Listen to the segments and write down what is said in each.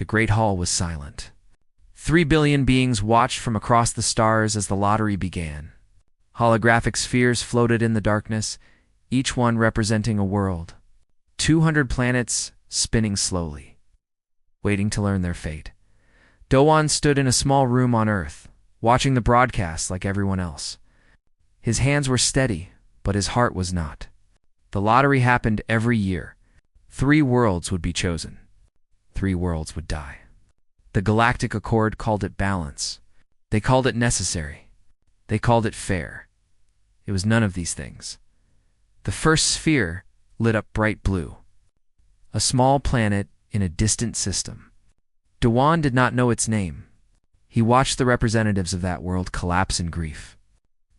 The great hall was silent. 3 billion beings watched from across the stars as the lottery began. Holographic spheres floated in the darkness, each one representing a world. 200 planets spinning slowly, waiting to learn their fate. Doan stood in a small room on Earth, watching the broadcast like everyone else. His hands were steady, but his heart was not. The lottery happened every year. 3 worlds would be chosen. 3 worlds would die. The Galactic Accord called it balance. They called it necessary. They called it fair. It was none of these things. The first sphere lit up bright blue. A small planet in a distant system. Doan did not know its name. He watched the representatives of that world collapse in grief.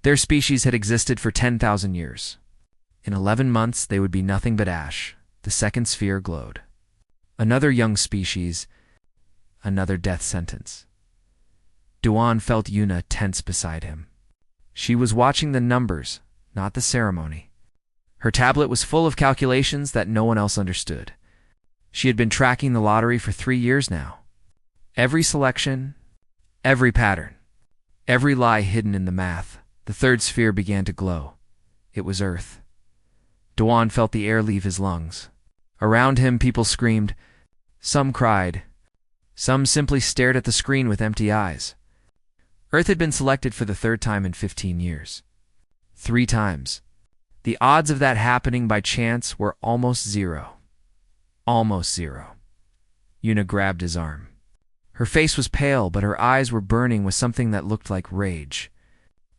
Their species had existed for 10,000 years. In 11 months, they would be nothing but ash. The second sphere glowed. Another young species, another death sentence. Doan felt Yuna tense beside him. She was watching the numbers, not the ceremony. Her tablet was full of calculations that no one else understood. She had been tracking the lottery for 3 years now. Every selection, every pattern, every lie hidden in the math. The third sphere began to glow. It was Earth. Doan felt the air leave his lungs. Around him, people screamed. Some cried. Some simply stared at the screen with empty eyes. Earth had been selected for the 3rd time in 15 years. 3 times. The odds of that happening by chance were almost zero. Almost zero. Yuna grabbed his arm. Her face was pale, but her eyes were burning with something that looked like rage.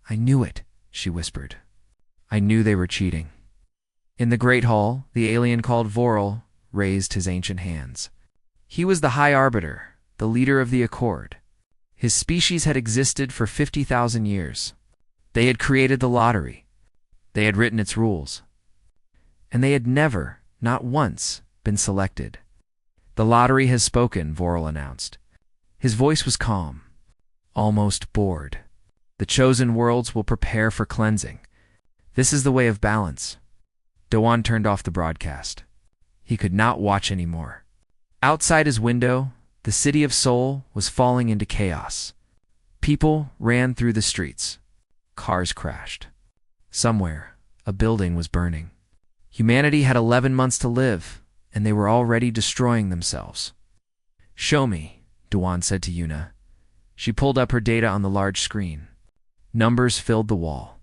I knew it, she whispered. I knew they were cheating. In the Great Hall, the alien called Vorel raised his ancient hands. He was the High Arbiter, the leader of the Accord. His species had existed for 50,000 years. They had created the lottery. They had written its rules. And they had never, not once, been selected. The lottery has spoken, Vorel announced. His voice was calm, almost bored. The chosen worlds will prepare for cleansing. This is the way of balance. Doan turned off the broadcast. He could not watch anymore. Outside his window, the city of Seoul was falling into chaos. People ran through the streets. Cars crashed. Somewhere, a building was burning. Humanity had 11 months to live, and they were already destroying themselves. Show me, Doan said to Yuna. She pulled up her data on the large screen. Numbers filled the wall.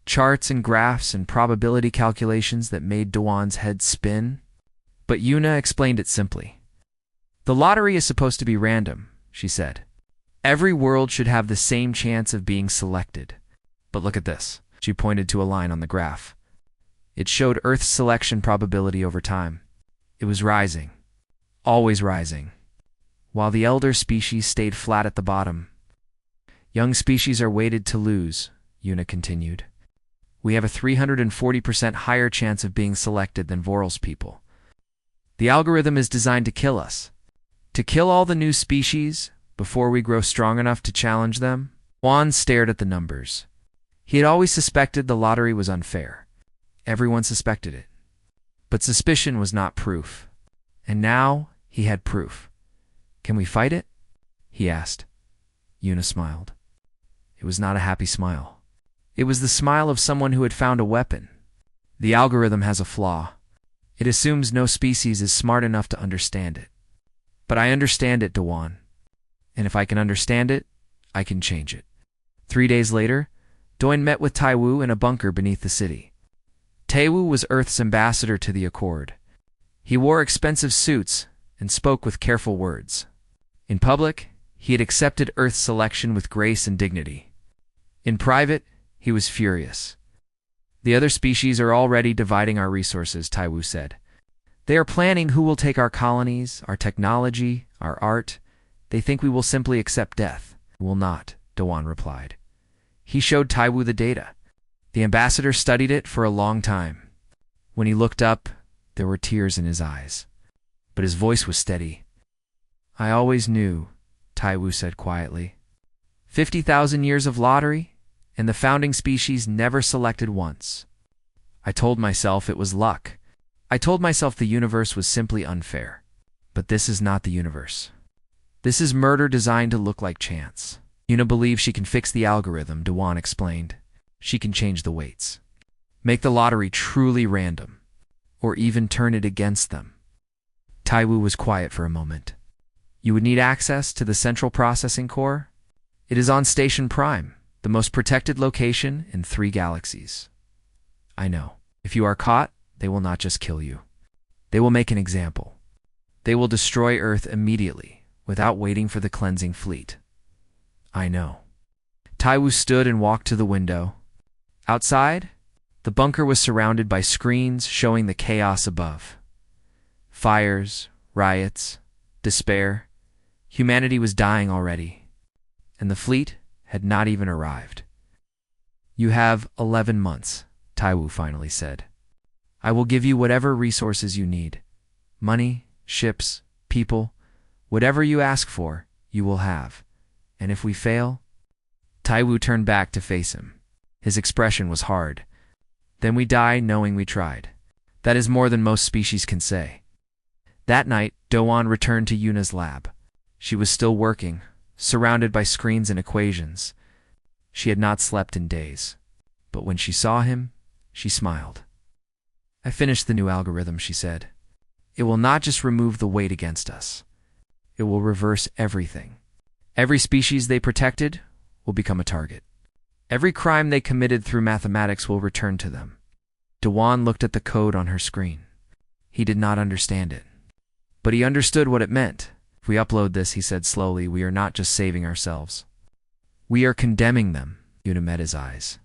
Charts and graphs and probability calculations that made Doan's head spin. But Yuna explained it simply. The lottery is supposed to be random, she said. Every world should have the same chance of being selected. But look at this. She pointed to a line on the graph. It showed Earth's selection probability over time. It was rising. Always rising. While the elder species stayed flat at the bottom. Young species are weighted to lose, Yuna continued. We have a 340% higher chance of being selected than Vorel's people. The algorithm is designed to kill us. To kill all the new species before we grow strong enough to challenge them. Juan stared at the numbers. He had always suspected the lottery was unfair. Everyone suspected it. But suspicion was not proof. And now he had proof. Can we fight it? He asked. Yuna smiled. It was not a happy smile. It was the smile of someone who had found a weapon. The algorithm has a flaw. It assumes no species is smart enough to understand it. But I understand it, Doan. And if I can understand it, I can change it. 3 days later, Doan met with Taiwu in a bunker beneath the city. Taiwu was Earth's ambassador to the Accord. He wore expensive suits and spoke with careful words. In public, he had accepted Earth's selection with grace and dignity. In private, he was furious. The other species are already dividing our resources, Taiwu said. They are planning who will take our colonies, our technology, our art. They think we will simply accept death. We will not, Doan replied. He showed Taiwu the data. The ambassador studied it for a long time. When he looked up, there were tears in his eyes. But his voice was steady. I always knew, Taiwu said quietly. 50,000 years of lottery, and the founding species never selected once. I told myself it was luck. I told myself the universe was simply unfair. But this is not the universe. This is murder designed to look like chance. Yuna believes she can fix the algorithm, Dewan explained. She can change the weights. Make the lottery truly random. Or even turn it against them. Taiwu was quiet for a moment. You would need access to the central processing core? It is on Station Prime, the most protected location in 3 galaxies. I know. If you are caught, they will not just kill you. They will make an example. They will destroy Earth immediately, without waiting for the cleansing fleet. I know. Taiwu stood and walked to the window. Outside, the bunker was surrounded by screens showing the chaos above. Fires, riots, despair. Humanity was dying already, and the fleet had not even arrived. You have 11 months, Taiwu finally said. I will give you whatever resources you need. Money, ships, people, whatever you ask for, you will have. And if we fail? Taiwu turned back to face him. His expression was hard. Then we die knowing we tried. That is more than most species can say. That night, Doan returned to Yuna's lab. She was still working, surrounded by screens and equations. She had not slept in days. But when she saw him, she smiled. I finished the new algorithm, she said. It will not just remove the weight against us. It will reverse everything. Every species they protected will become a target. Every crime they committed through mathematics will return to them. Dewan looked at the code on her screen. He did not understand it. But he understood what it meant. If we upload this, he said slowly, we are not just saving ourselves. We are condemning them. Yuna met his eyes.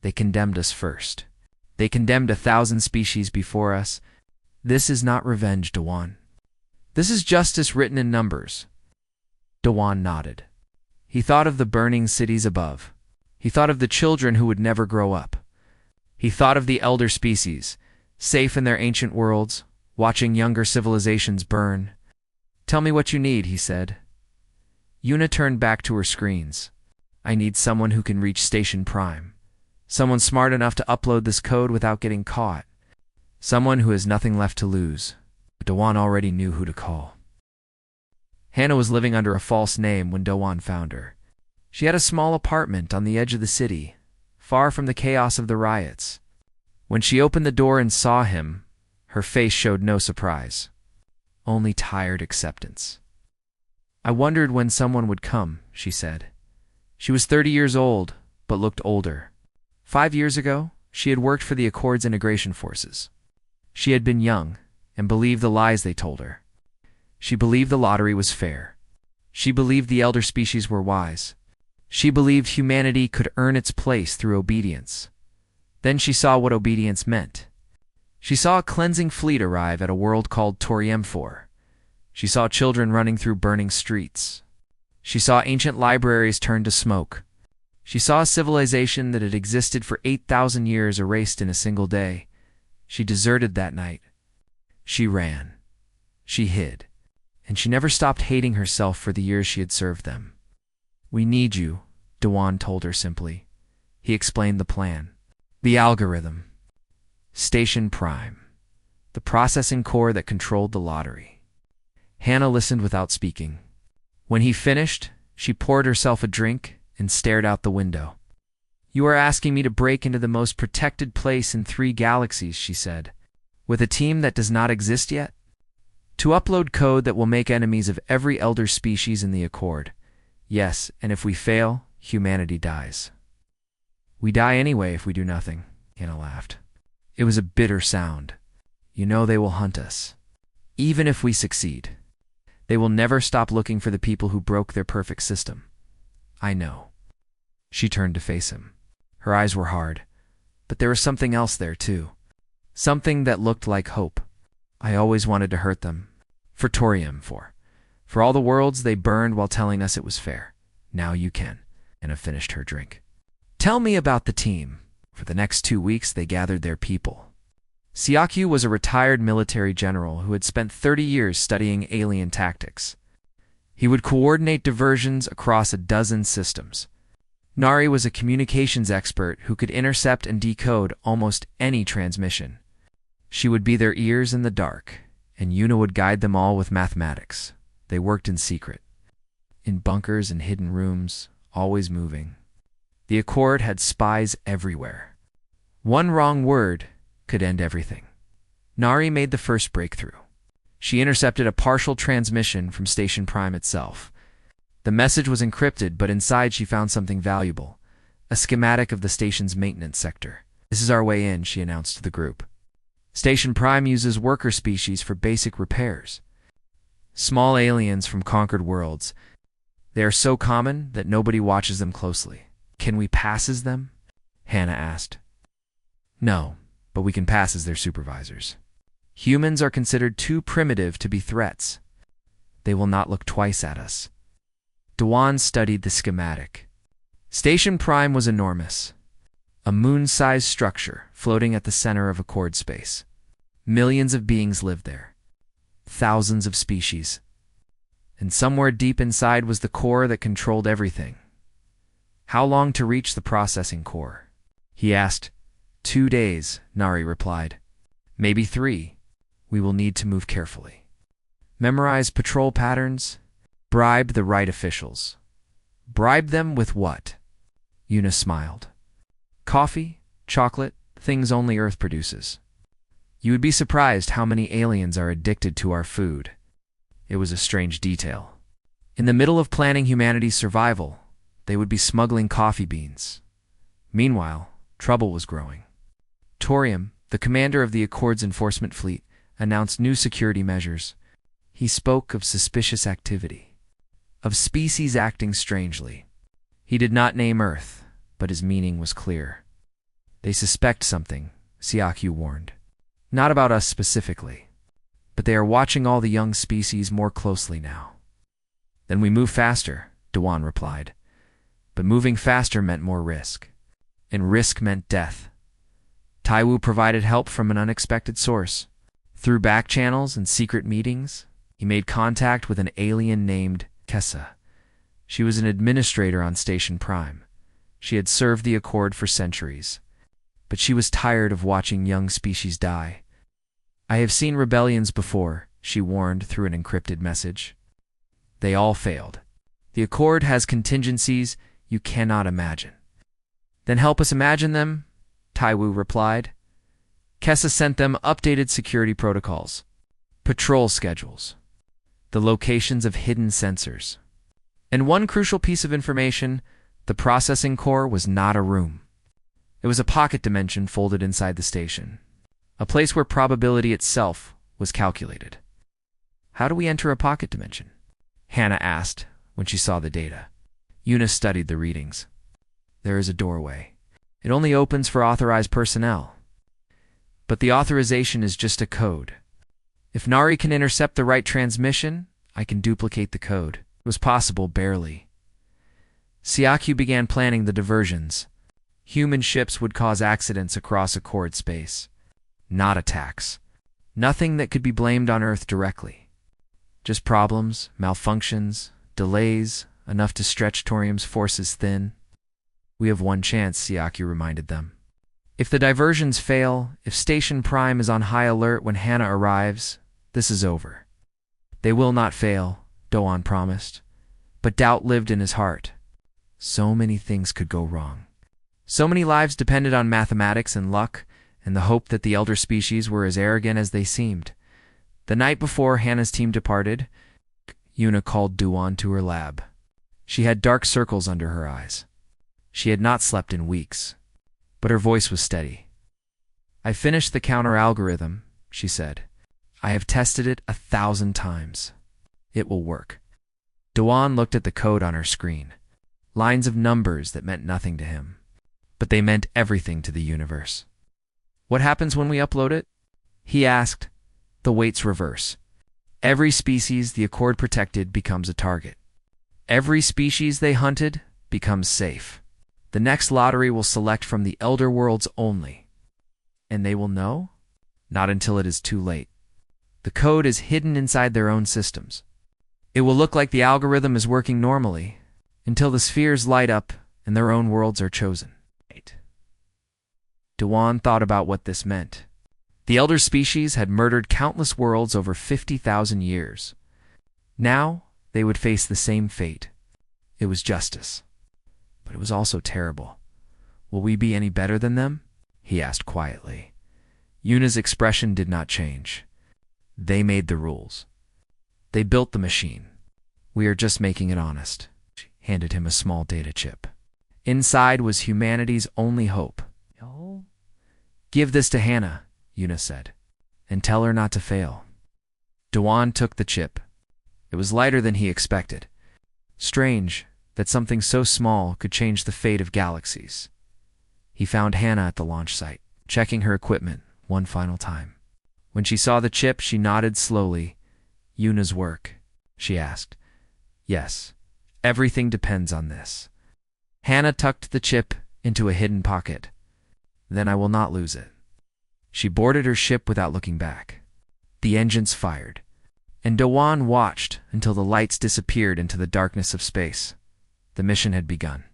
They condemned us first. They condemned 1,000 species before us. This is not revenge, Dewan. This is justice written in numbers. Dewan nodded. He thought of the burning cities above. He thought of the children who would never grow up. He thought of the elder species, safe in their ancient worlds, watching younger civilizations burn. Tell me what you need, he said. Yuna turned back to her screens. I need someone who can reach Station Prime. Someone smart enough to upload this code without getting caught. Someone who has nothing left to lose. Dewan already knew who to call. Hannah was living under a false name when Dewan found her. She had a small apartment on the edge of the city, far from the chaos of the riots. When she opened the door and saw him, her face showed no surprise, only tired acceptance. I wondered when someone would come, she said. She was 30 years old, but looked older. 5 years ago, she had worked for the Accord's integration forces. She had been young and believed the lies they told her. She believed the lottery was fair. She believed the elder species were wise. She believed humanity could earn its place through obedience. Then she saw what obedience meant. She saw a cleansing fleet arrive at a world called Torium-4. She saw children running through burning streets. She saw ancient libraries turn to smoke. She saw a civilization that had existed for 8,000 years erased in a single day. She deserted that night. She ran. She hid. And she never stopped hating herself for the years she had served them. We need you, Dewan told her simply. He explained the plan. The algorithm. Station Prime. The processing core that controlled the lottery. Hannah listened without speaking. When he finished, she poured herself a drink and stared out the window. You are asking me to break into the most protected place in 3 galaxies, she said, with a team that does not exist yet? To upload code that will make enemies of every elder species in the Accord. Yes, and if we fail, humanity dies. We die anyway if we do nothing, Hannah laughed. It was a bitter sound. You know they will hunt us. Even if we succeed. They will never stop looking for the people who broke their perfect system. I know. She turned to face him. Her eyes were hard, but there was something else there too. Something that looked like hope. I always wanted to hurt them. For Torium-4. For all the worlds they burned while telling us it was fair. Now you can. Anna finished her drink. Tell me about the team. For the next 2 weeks they gathered their people. Siakyu was a retired military general who had spent 30 years studying alien tactics. He would coordinate diversions across a dozen systems. Nari was a communications expert who could intercept and decode almost any transmission. She would be their ears in the dark, and Yuna would guide them all with mathematics. They worked in secret. in bunkers and hidden rooms, always moving. The Accord had spies everywhere. One wrong word could end everything. Nari made the first breakthrough. She intercepted a partial transmission from Station Prime itself. The message was encrypted, but inside she found something valuable, a schematic of the station's maintenance sector. "This is our way in," she announced to the group. Station Prime uses worker species for basic repairs. Small aliens from conquered worlds. They are so common that nobody watches them closely. "Can we pass as them?" Hannah asked. "No, but we can pass as their supervisors. Humans are considered too primitive to be threats. They will not look twice at us." Dewan studied the schematic. Station Prime was enormous. A moon-sized structure floating at the center of Accord space. Millions of beings lived there. Thousands of species. And somewhere deep inside was the core that controlled everything. "How long to reach the processing core?" he asked. 2 days, Nari replied. "Maybe 3. We will need to move carefully. Memorize patrol patterns. Bribe the right officials." "Bribe them with what?" Yuna smiled. "Coffee, chocolate, things only Earth produces. You would be surprised how many aliens are addicted to our food." It was a strange detail. In the middle of planning humanity's survival, they would be smuggling coffee beans. Meanwhile, trouble was growing. Torium, the commander of the Accord's enforcement fleet, announced new security measures. He spoke of suspicious activity, of species acting strangely. He did not name Earth, but his meaning was clear. "They suspect something," Siakyu warned. "Not about us specifically, but they are watching all the young species more closely now." "Then we move faster," Dewan replied. But moving faster meant more risk, and risk meant death. Taiwu provided help from an unexpected source. Through back channels and secret meetings, he made contact with an alien named Kessa. She was an administrator on Station Prime. She had served the Accord for centuries. But she was tired of watching young species die. "I have seen rebellions before," she warned through an encrypted message. "They all failed. The Accord has contingencies you cannot imagine." "Then help us imagine them," Taiwu replied. Kessa sent them updated security protocols, patrol schedules, the locations of hidden sensors. And one crucial piece of information: the processing core was not a room. It was a pocket dimension folded inside the station, a place where probability itself was calculated. "How do we enter a pocket dimension?" Hannah asked when she saw the data. Yuna studied the readings. "There is a doorway. It only opens for authorized personnel. But the authorization is just a code. If Nari can intercept the right transmission, I can duplicate the code." It was possible, barely. Siakyu began planning the diversions. Human ships would cause accidents across Accord space. Not attacks. Nothing that could be blamed on Earth directly. Just problems, malfunctions, delays, enough to stretch Torium's forces thin. "We have one chance," Siakyu reminded them. "If the diversions fail, if Station Prime is on high alert when Hannah arrives, this is over." "They will not fail," Doan promised. But doubt lived in his heart. So many things could go wrong. So many lives depended on mathematics and luck, and the hope that the elder species were as arrogant as they seemed. The night before Hannah's team departed, Yuna called Duan to her lab. She had dark circles under her eyes. She had not slept in weeks, but her voice was steady. "I finished the counter algorithm," she said. "I have tested it 1,000 times. It will work." Duan looked at the code on her screen. Lines of numbers that meant nothing to him. But they meant everything to the universe. "What happens when we upload it?" he asked. "The weights reverse. Every species the Accord protected becomes a target. Every species they hunted becomes safe. The next lottery will select from the Elder Worlds only. And they will know? Not until it is too late. The code is hidden inside their own systems. It will look like the algorithm is working normally, until the spheres light up and their own worlds are chosen." Dewan thought about what this meant. The elder species had murdered countless worlds over 50,000 years. Now they would face the same fate. It was justice. But it was also terrible. Will we be any better than them? He asked quietly. Yuna's expression did not change. They made the rules. They built the machine. We are just making it honest. She handed him a small data chip. Inside was humanity's only hope. Give this to Hannah, Yuna said, and tell her not to fail. Dewan took the chip. It was lighter than he expected. Strange that something so small could change the fate of galaxies. He found Hannah at the launch site, checking her equipment one final time. When she saw the chip, she nodded slowly. Yuna's work, she asked. Yes, everything depends on this. Hannah tucked the chip into a hidden pocket. Then I will not lose it. She boarded her ship without looking back. The engines fired, and Dewan watched until the lights disappeared into the darkness of space. The mission had begun.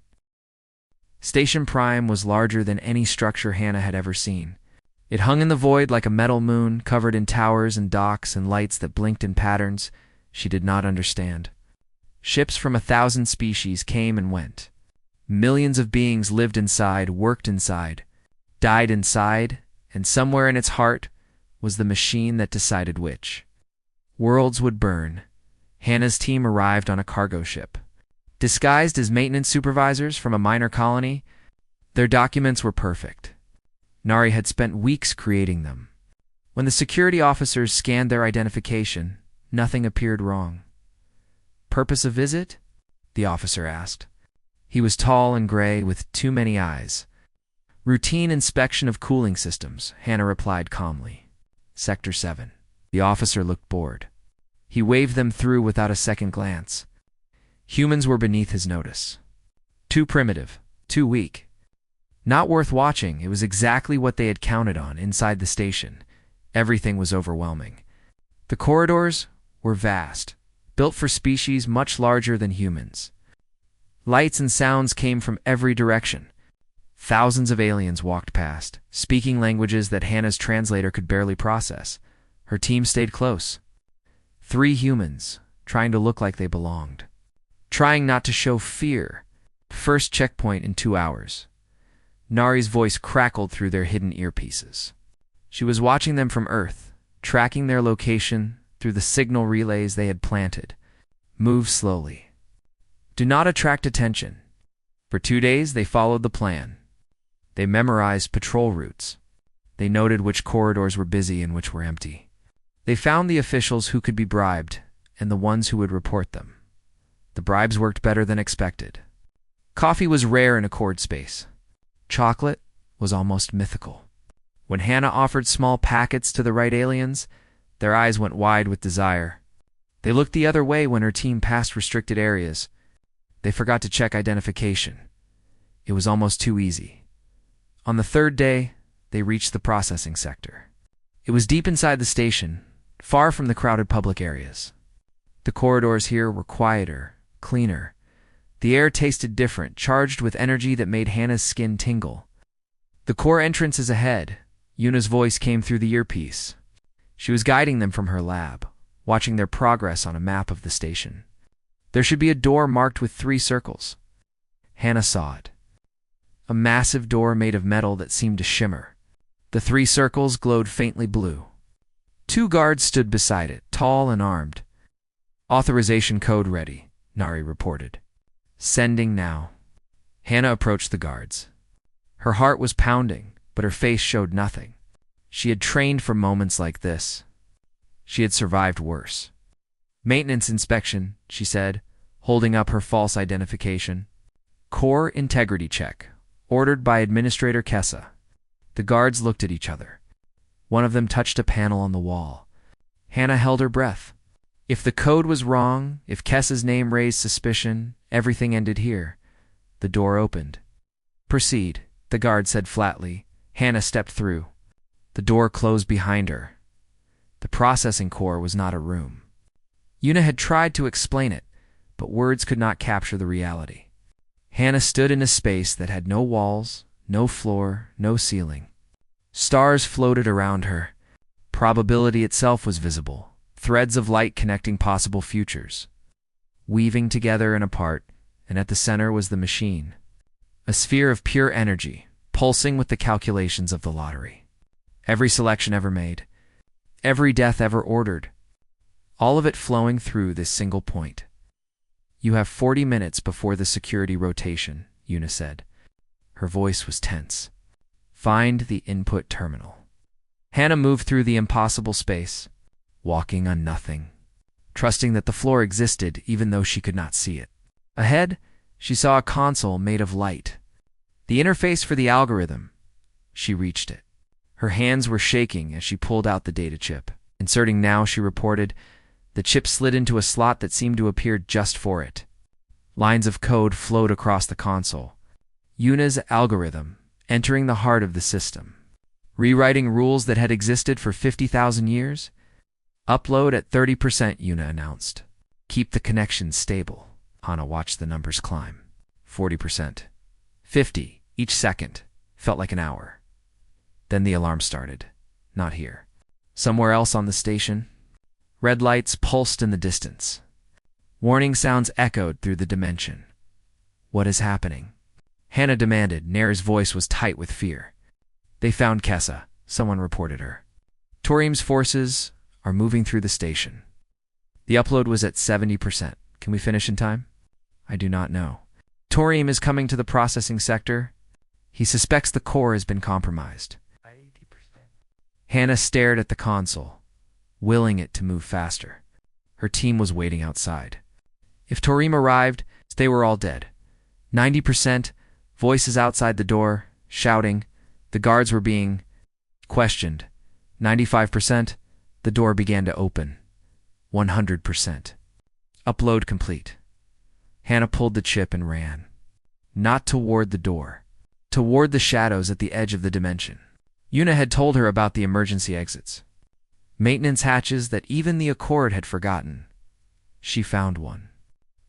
Station Prime was larger than any structure Hannah had ever seen. It hung in the void like a metal moon, covered in towers and docks and lights that blinked in patterns she did not understand. Ships from 1,000 species came and went. Millions of beings lived inside, worked inside, died inside, and somewhere in its heart was the machine that decided which. Worlds would burn. Hannah's team arrived on a cargo ship. Disguised as maintenance supervisors from a minor colony, their documents were perfect. Nari had spent weeks creating them. When the security officers scanned their identification, nothing appeared wrong. Purpose of visit? The officer asked. He was tall and gray with too many eyes. Routine inspection of cooling systems, Hannah replied calmly. Sector 7. The officer looked bored. He waved them through without a second glance. Humans were beneath his notice. Too primitive, too weak. Not worth watching, it was exactly what they had counted on inside the station. Everything was overwhelming. The corridors were vast, built for species much larger than humans. Lights and sounds came from every direction. Thousands of aliens walked past, speaking languages that Hannah's translator could barely process. Her team stayed close. 3 humans, trying to look like they belonged. Trying not to show fear. First checkpoint in 2 hours. Nari's voice crackled through their hidden earpieces. She was watching them from Earth, tracking their location through the signal relays they had planted. Move slowly. Do not attract attention. For 2 days, they followed the plan. They memorized patrol routes. They noted which corridors were busy and which were empty. They found the officials who could be bribed and the ones who would report them. The bribes worked better than expected. Coffee was rare in Accord space. Chocolate was almost mythical. When Hannah offered small packets to the right aliens, their eyes went wide with desire. They looked the other way when her team passed restricted areas. They forgot to check identification. It was almost too easy. On the 3rd day, they reached the processing sector. It was deep inside the station, far from the crowded public areas. The corridors here were quieter, cleaner. The air tasted different, charged with energy that made Hannah's skin tingle. The core entrance is ahead. Yuna's voice came through the earpiece. She was guiding them from her lab, watching their progress on a map of the station. There should be a door marked with 3 circles. Hannah saw it. A massive door made of metal that seemed to shimmer. The 3 circles glowed faintly blue. 2 guards stood beside it, tall and armed. Authorization code ready, Nari reported. Sending now. Hannah approached the guards. Her heart was pounding, but her face showed nothing. She had trained for moments like this. She had survived worse. Maintenance inspection, she said, holding up her false identification. Core integrity check, ordered by Administrator Kessa. The guards looked at each other. One of them touched a panel on the wall. Hannah held her breath. If the code was wrong, if Kessa's name raised suspicion, everything ended here. The door opened. Proceed, the guard said flatly. Hannah stepped through. The door closed behind her. The processing core was not a room. Yuna had tried to explain it, but words could not capture the reality. Hannah stood in a space that had no walls, no floor, no ceiling. Stars floated around her. Probability itself was visible, threads of light connecting possible futures. Weaving together and apart, and at the center was the machine, a sphere of pure energy, pulsing with the calculations of the lottery. Every selection ever made, every death ever ordered, all of it flowing through this single point. "You have 40 minutes before the security rotation," Una said. Her voice was tense. "Find the input terminal." Hannah moved through the impossible space, walking on nothing, trusting that the floor existed even though she could not see it. Ahead, she saw a console made of light. The interface for the algorithm. She reached it. Her hands were shaking as she pulled out the data chip. Inserting now, she reported. The chip slid into a slot that seemed to appear just for it. Lines of code flowed across the console. Una's algorithm, entering the heart of the system. Rewriting rules that had existed for 50,000 years? "Upload at 30%, Una announced. "Keep the connection stable." Hannah watched the numbers climb. 40%. 50. Each second felt like an hour. Then the alarm started. Not here. Somewhere else on the station. Red lights pulsed in the distance. Warning sounds echoed through the dimension. "What is happening?" Hannah demanded. Nair's voice was tight with fear. "They found Kessa," someone reported her. "Torium's forces are moving through the station." The upload was at 70%. "Can we finish in time?" "I do not know." "Torium is coming to the processing sector. He suspects the core has been compromised." Hannah stared at the console, willing it to move faster. Her team was waiting outside. If Torium arrived, they were all dead. 90%, voices outside the door, shouting. The guards were being questioned. 95%, the door began to open. 100%. Upload complete. Hannah pulled the chip and ran. Not toward the door, toward the shadows at the edge of the dimension. Una had told her about the emergency exits. Maintenance hatches that even the Accord had forgotten. She found one.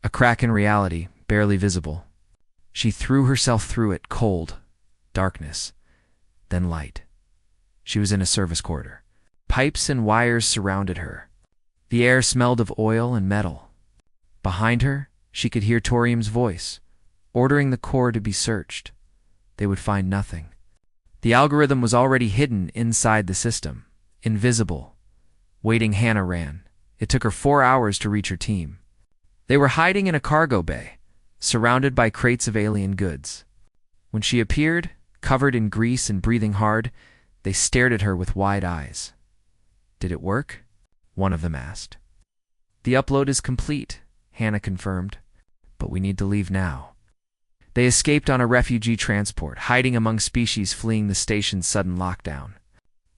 A crack in reality, barely visible. She threw herself through it, cold, darkness, then light. She was in a service corridor. Pipes and wires surrounded her. The air smelled of oil and metal. Behind her, she could hear Torium's voice, ordering the core to be searched. They would find nothing. The algorithm was already hidden inside the system, invisible. Waiting, Hannah ran. It took her 4 hours to reach her team. They were hiding in a cargo bay, surrounded by crates of alien goods. When she appeared, covered in grease and breathing hard, they stared at her with wide eyes. "Did it work?" one of them asked. "The upload is complete," Hannah confirmed, "but we need to leave now." They escaped on a refugee transport, hiding among species fleeing the station's sudden lockdown.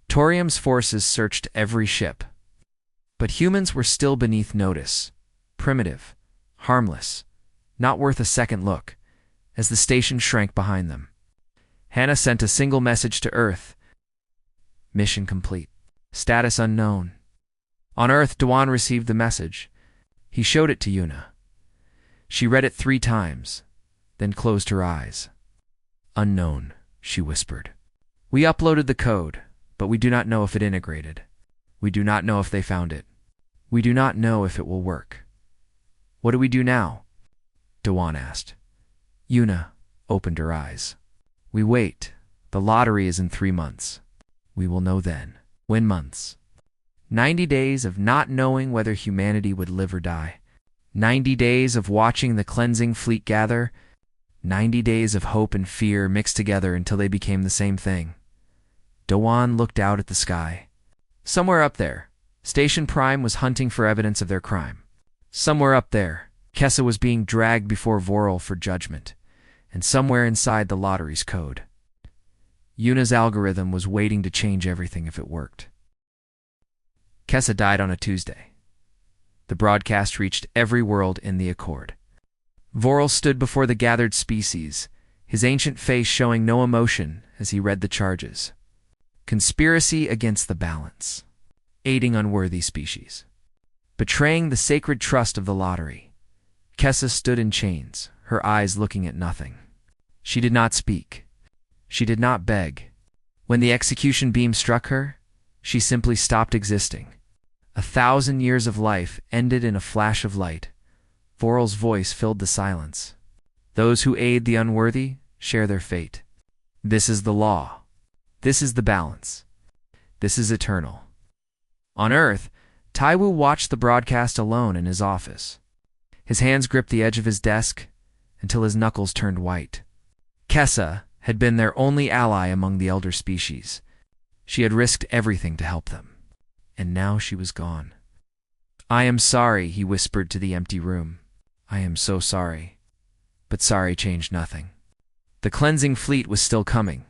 Torium's forces searched every ship. But humans were still beneath notice, primitive, harmless, not worth a second look, as the station shrank behind them. Hannah sent a single message to Earth. Mission complete. Status unknown. On Earth, Dewan received the message. He showed it to Una. She read it 3 times, then closed her eyes. "Unknown," she whispered. "We uploaded the code, but we do not know if it integrated. We do not know if they found it. We do not know if it will work." "What do we do now?" Dewan asked. Una opened her eyes. "We wait. The lottery is in 3 months. We will know then. When months. 90 days of not knowing whether humanity would live or die. 90 days of watching the cleansing fleet gather. 90 days of hope and fear mixed together until they became the same thing." Dewan looked out at the sky. Somewhere up there, Station Prime was hunting for evidence of their crime. Somewhere up there, Kessa was being dragged before Vorel for judgment. And somewhere inside the lottery's code, Una's algorithm was waiting to change everything if it worked. Kessa died on a Tuesday. The broadcast reached every world in the Accord. Vorel stood before the gathered species, his ancient face showing no emotion as he read the charges. Conspiracy against the balance. Aiding unworthy species. Betraying the sacred trust of the lottery. Kessa stood in chains, her eyes looking at nothing. She did not speak. She did not beg. When the execution beam struck her, she simply stopped existing. 1,000 years of life ended in a flash of light. Vorel's voice filled the silence. Those who aid the unworthy share their fate. This is the law. This is the balance. This is eternal. On Earth, Taiwu watched the broadcast alone in his office. His hands gripped the edge of his desk until his knuckles turned white. Kessa had been their only ally among the elder species. She had risked everything to help them, and now she was gone. "I am sorry," he whispered to the empty room. "I am so sorry." But sorry changed nothing. The cleansing fleet was still coming.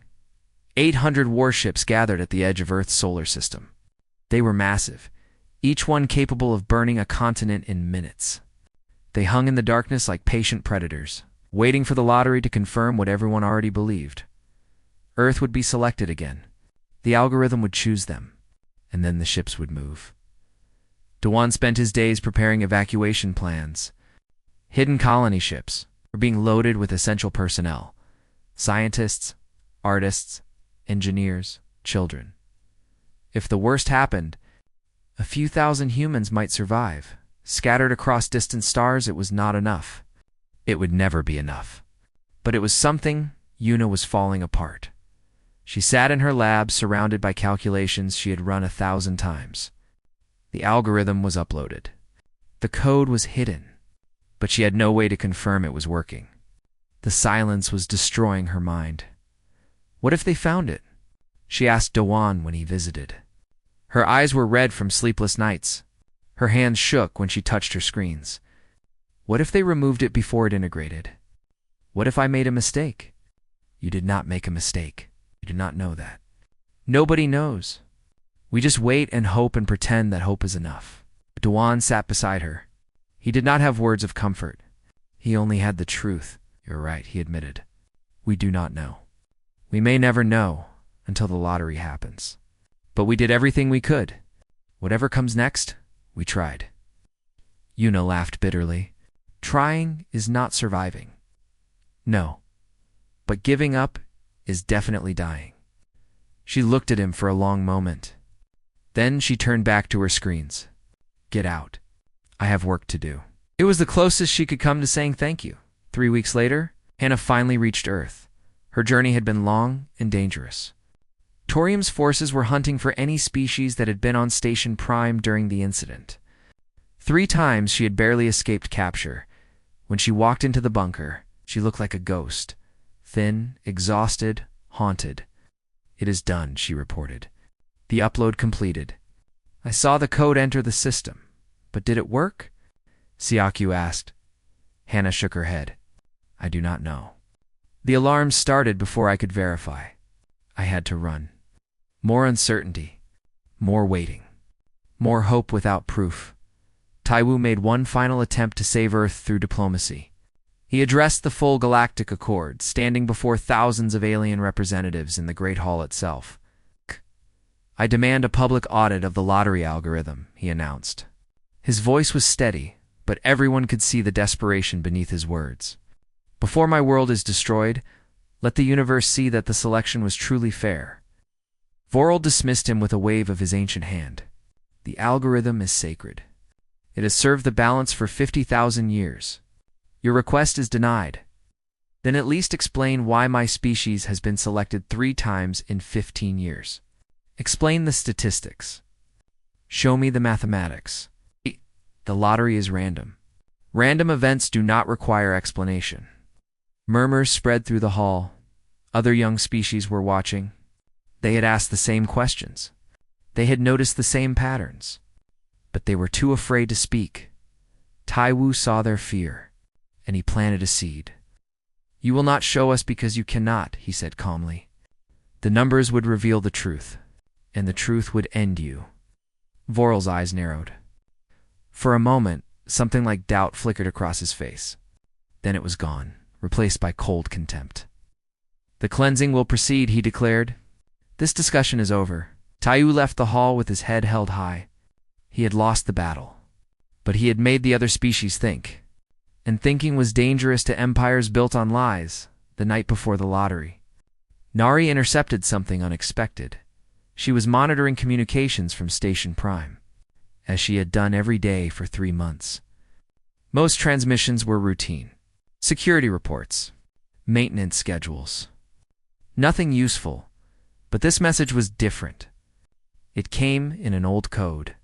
800 warships gathered at the edge of Earth's solar system. They were massive, each one capable of burning a continent in minutes. They hung in the darkness like patient predators, waiting for the lottery to confirm what everyone already believed. Earth would be selected again. The algorithm would choose them, and then the ships would move. Dewan spent his days preparing evacuation plans. Hidden colony ships were being loaded with essential personnel: scientists, artists, engineers, children. If the worst happened, a few thousand humans might survive. Scattered across distant stars, it was not enough. It would never be enough. But it was something. Yuna was falling apart. She sat in her lab, surrounded by calculations she had run 1,000 times. The algorithm was uploaded. The code was hidden, but she had no way to confirm it was working. The silence was destroying her mind. What if they found it? She asked Dewan when he visited. Her eyes were red from sleepless nights. Her hands shook when she touched her screens. What if they removed it before it integrated? What if I made a mistake? You did not make a mistake. You do not know that. Nobody knows. We just wait and hope and pretend that hope is enough. Dewan sat beside her. He did not have words of comfort. He only had the truth. "You're right," he admitted. "We do not know. We may never know until the lottery happens. But we did everything we could. Whatever comes next, we tried." Yuna laughed bitterly. "Trying is not surviving." "No. But giving up is definitely dying." She looked at him for a long moment. Then she turned back to her screens. "Get out. I have work to do." It was the closest she could come to saying thank you. 3 weeks later, Hannah finally reached Earth. Her journey had been long and dangerous. Torium's forces were hunting for any species that had been on Station Prime during the incident. 3 times she had barely escaped capture. When she walked into the bunker, she looked like a ghost. Thin, exhausted, haunted. "It is done," she reported. "The upload completed. I saw the code enter the system. But did it work?" Siakyu asked. Hannah shook her head. "I do not know. The alarms started before I could verify. I had to run. More uncertainty. More waiting. More hope without proof." Taiwu made one final attempt to save Earth through diplomacy. He addressed the full Galactic Accord, standing before thousands of alien representatives in the Great Hall itself. "I demand a public audit of the lottery algorithm," he announced. His voice was steady, but everyone could see the desperation beneath his words. "Before my world is destroyed, let the universe see that the selection was truly fair." Vorel dismissed him with a wave of his ancient hand. "The algorithm is sacred. It has served the balance for 50,000 years. Your request is denied. Then at least explain why my species has been selected 3 times in 15 years. Explain the statistics. Show me the mathematics. The lottery is random. Random events do not require explanation." Murmurs spread through the hall. Other young species were watching. They had asked the same questions. They had noticed the same patterns. But they were too afraid to speak. Taiwu saw their fear, and he planted a seed. "You will not show us because you cannot," he said calmly. "The numbers would reveal the truth, and the truth would end you." Vorel's eyes narrowed. For a moment, something like doubt flickered across his face. Then it was gone, replaced by cold contempt. "The cleansing will proceed," he declared. "This discussion is over." Taiwu left the hall with his head held high. He had lost the battle, but he had made the other species think. And thinking was dangerous to empires built on lies. The night before the lottery, Nari intercepted something unexpected. She was monitoring communications from Station Prime, as she had done every day for 3 months. Most transmissions were routine. Security reports. Maintenance schedules. Nothing useful, but this message was different. It came in an old code.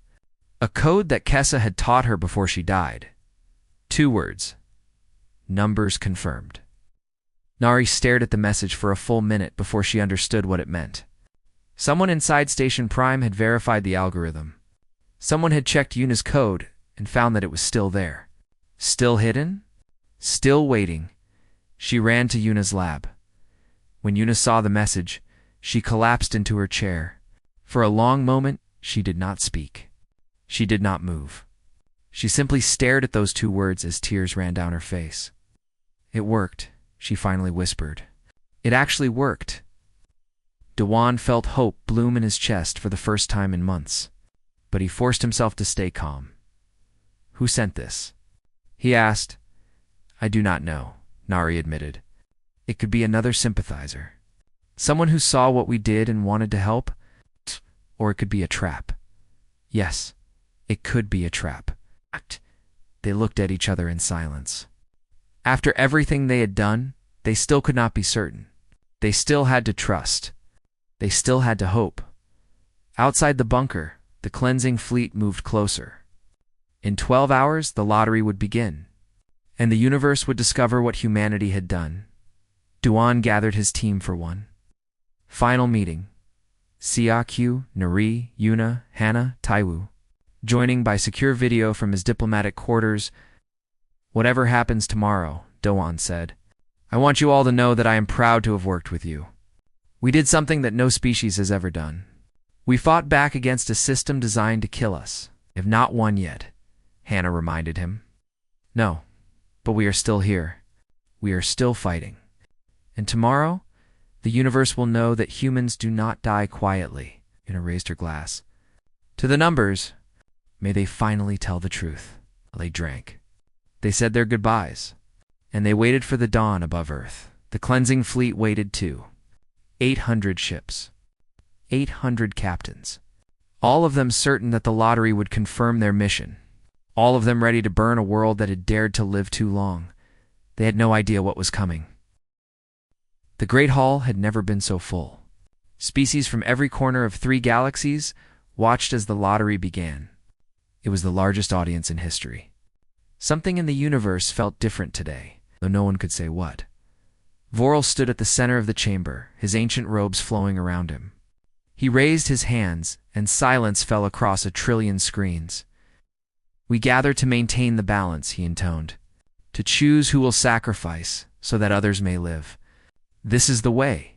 A code that Kessa had taught her before she died. 2 words. Numbers confirmed. Nari stared at the message for a full minute before she understood what it meant. Someone inside Station Prime had verified the algorithm. Someone had checked Yuna's code and found that it was still there. Still hidden? Still waiting. She ran to Yuna's lab. When Yuna saw the message, she collapsed into her chair. For a long moment, she did not speak. She did not move. She simply stared at those 2 words as tears ran down her face. It worked, she finally whispered. It actually worked. Dewan felt hope bloom in his chest for the first time in months, but he forced himself to stay calm. Who sent this? He asked. I do not know, Nari admitted. It could be another sympathizer. Someone who saw what we did and wanted to help. Or it could be a trap. Yes, it could be a trap. They looked at each other in silence. After everything they had done, they still could not be certain. They still had to trust. They still had to hope. Outside the bunker, the cleansing fleet moved closer. In 12 hours, the lottery would begin, and the universe would discover what humanity had done. Duan gathered his team for one final meeting. Siakyu, Nari, Yuna, Hannah, Taiwu, joining by secure video from his diplomatic quarters. Whatever happens tomorrow, Doan said, I want you all to know that I am proud to have worked with you. We did something that no species has ever done. We fought back against a system designed to kill us. If not won yet, Hannah reminded him. No, but we are still here. We are still fighting. And tomorrow, the universe will know that humans do not die quietly. Yuna raised her glass. To the numbers, may they finally tell the truth. They drank. They said their goodbyes, and they waited for the dawn above Earth. The cleansing fleet waited too. 800 ships. 800 captains. All of them certain that the lottery would confirm their mission. All of them ready to burn a world that had dared to live too long. They had no idea what was coming. The Great Hall had never been so full. Species from every corner of 3 galaxies watched as the lottery began. It was the largest audience in history. Something in the universe felt different today, though no one could say what. Vorel stood at the center of the chamber, his ancient robes flowing around him. He raised his hands, and silence fell across 1 trillion screens. We gather to maintain the balance, he intoned, to choose who will sacrifice so that others may live. This is the way.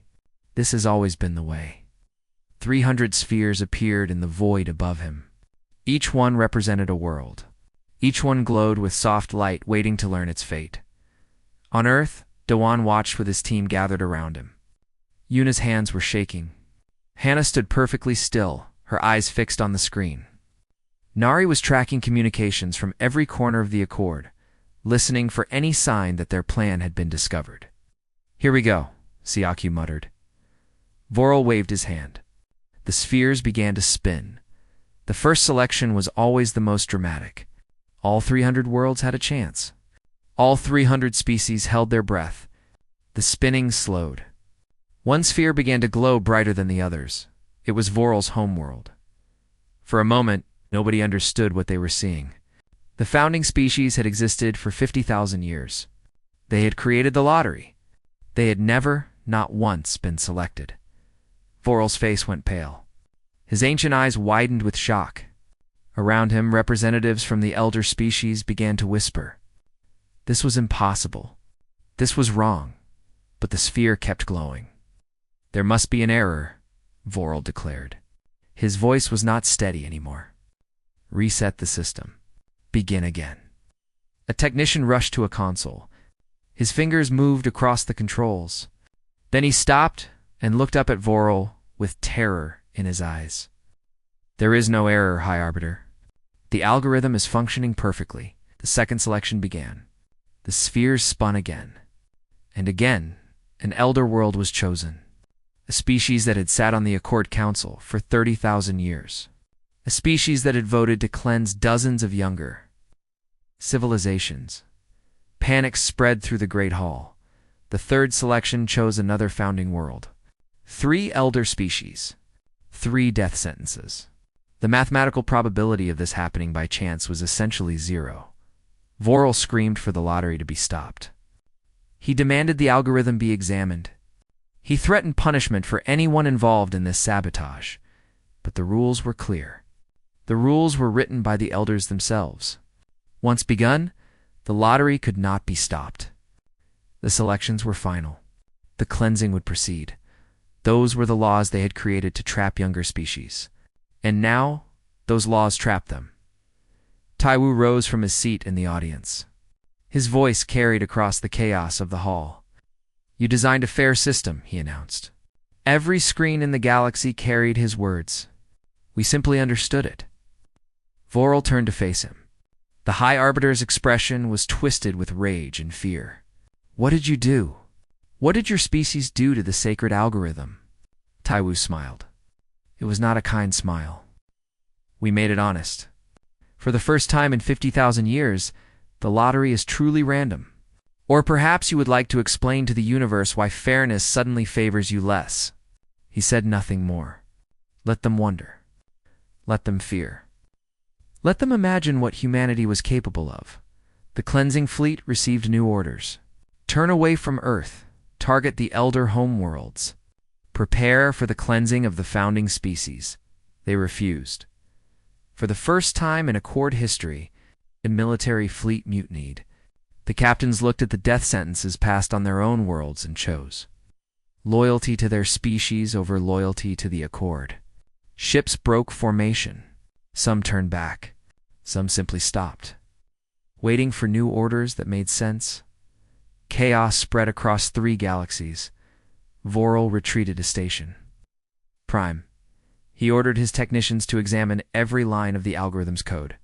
This has always been the way. 300 spheres appeared in the void above him. Each one represented a world. Each one glowed with soft light, waiting to learn its fate. On Earth, Dewan watched with his team gathered around him. Yuna's hands were shaking. Hannah stood perfectly still, her eyes fixed on the screen. Nari was tracking communications from every corner of the Accord, listening for any sign that their plan had been discovered. Here we go, Siakyu muttered. Vorel waved his hand. The spheres began to spin. The first selection was always the most dramatic. All 300 worlds had a chance. All 300 species held their breath. The spinning slowed. One sphere began to glow brighter than the others. It was Vorel's homeworld. For a moment, nobody understood what they were seeing. The founding species had existed for 50,000 years. They had created the lottery. They had never, not once, been selected. Vorel's face went pale. His ancient eyes widened with shock. Around him, representatives from the elder species began to whisper. This was impossible. This was wrong. But the sphere kept glowing. There must be an error, Vorel declared. His voice was not steady anymore. Reset the system. Begin again. A technician rushed to a console. His fingers moved across the controls. Then he stopped and looked up at Vorel with terror in his eyes. There is no error, High Arbiter. The algorithm is functioning perfectly. The second selection began. The spheres spun again. And again, an elder world was chosen. A species that had sat on the Accord Council for 30,000 years. A species that had voted to cleanse dozens of younger civilizations. Panic spread through the Great Hall. The third selection chose another founding world. 3 elder species. 3 death sentences. The mathematical probability of this happening by chance was essentially 0. Vorel screamed for the lottery to be stopped. He demanded the algorithm be examined. He threatened punishment for anyone involved in this sabotage. But the rules were clear. The rules were written by the elders themselves. Once begun, the lottery could not be stopped. The selections were final. The cleansing would proceed. Those were the laws they had created to trap younger species. And now, those laws trapped them. Taiwu rose from his seat in the audience. His voice carried across the chaos of the hall. "You designed a fair system," he announced. Every screen in the galaxy carried his words. "We simply understood it." Vorel turned to face him. The High Arbiter's expression was twisted with rage and fear. "What did you do? What did your species do to the sacred algorithm?" Taiwu smiled. It was not a kind smile. "We made it honest. For the first time in 50,000 years, the lottery is truly random. Or perhaps you would like to explain to the universe why fairness suddenly favors you less." He said nothing more. Let them wonder. Let them fear. Let them imagine what humanity was capable of. The cleansing fleet received new orders. Turn away from Earth. Target the elder homeworlds. Prepare for the cleansing of the founding species. They refused. For the first time in Accord history, a military fleet mutinied. The captains looked at the death sentences passed on their own worlds and chose loyalty to their species over loyalty to the Accord. Ships broke formation. Some turned back. Some simply stopped. Waiting for new orders that made sense. Chaos spread across 3 galaxies. Vorel retreated to station. Prime. He ordered his technicians to examine every line of the algorithm's code.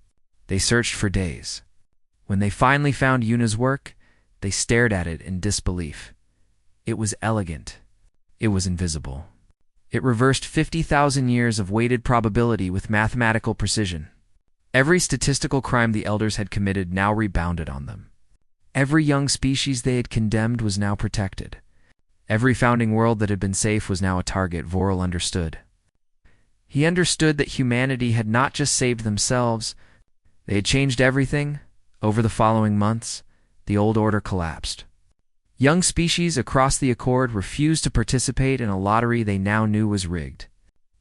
They searched for days. When they finally found Yuna's work, they stared at it in disbelief. It was elegant. It was invisible. It reversed 50,000 years of weighted probability with mathematical precision. Every statistical crime the elders had committed now rebounded on them. Every young species they had condemned was now protected. Every founding world that had been safe was now a target. Vorel understood. He understood that humanity had not just saved themselves, they had changed everything. Over the following months, the old order collapsed. Young species across the Accord refused to participate in a lottery they now knew was rigged.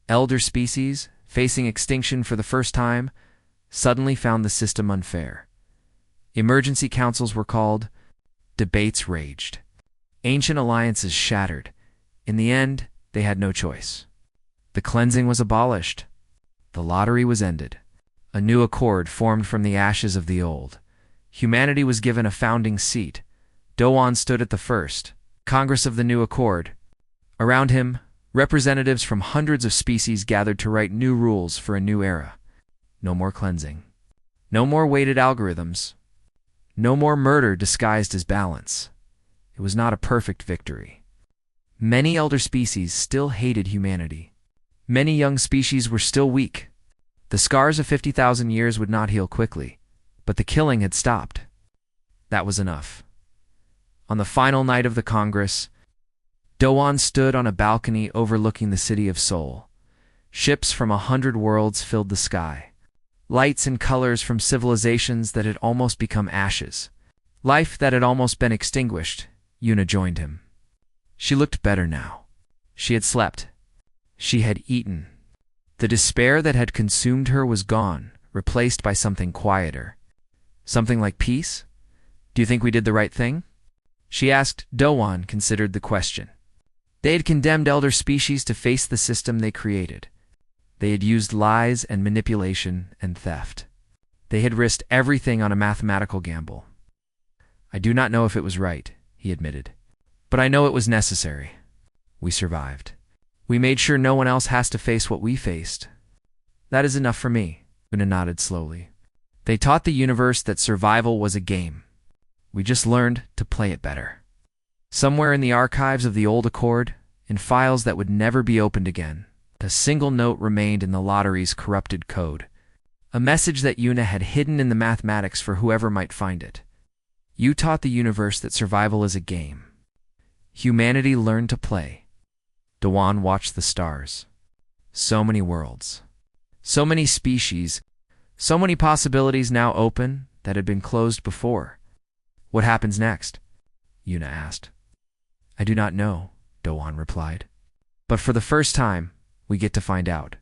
Elder species, facing extinction for the first time, suddenly found the system unfair. Emergency councils were called. Debates raged. Ancient alliances shattered. In the end, they had no choice. The cleansing was abolished. The lottery was ended. A new Accord formed from the ashes of the old. Humanity was given a founding seat. Doan stood at the first Congress of the new Accord. Around him, representatives from hundreds of species gathered to write new rules for a new era. No more cleansing. No more weighted algorithms. No more murder disguised as balance. It was not a perfect victory. Many elder species still hated humanity. Many young species were still weak. The scars of 50,000 years would not heal quickly, but the killing had stopped. That was enough. On the final night of the Congress, Doan stood on a balcony overlooking the city of Seoul. Ships from 100 worlds filled the sky. Lights and colors from civilizations that had almost become ashes. Life that had almost been extinguished. Yuna joined him. She looked better now. She had slept. She had eaten. The despair that had consumed her was gone, replaced by something quieter. Something like peace? Do you think we did the right thing? She asked. Doan considered the question. They had condemned elder species to face the system they created. They had used lies and manipulation and theft. They had risked everything on a mathematical gamble. I do not know if it was right, he admitted. But I know it was necessary. We survived. We made sure no one else has to face what we faced. That is enough for me, Una nodded slowly. They taught the universe that survival was a game. We just learned to play it better. Somewhere in the archives of the old Accord, in files that would never be opened again, a single note remained in the lottery's corrupted code. A message that Yuna had hidden in the mathematics for whoever might find it. You taught the universe that survival is a game. Humanity learned to play. Dewan watched the stars. So many worlds. So many species. So many possibilities now open that had been closed before. What happens next? Yuna asked. I do not know, Dewan replied. But for the first time, we get to find out.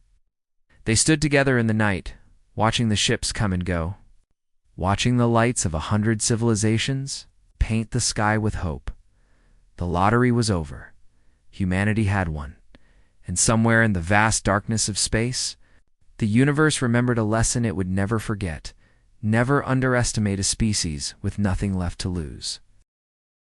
They stood together in the night, watching the ships come and go, watching the lights of 100 civilizations paint the sky with hope. The lottery was over. Humanity had won. And somewhere in the vast darkness of space, the universe remembered a lesson it would never forget. Never underestimate a species with nothing left to lose.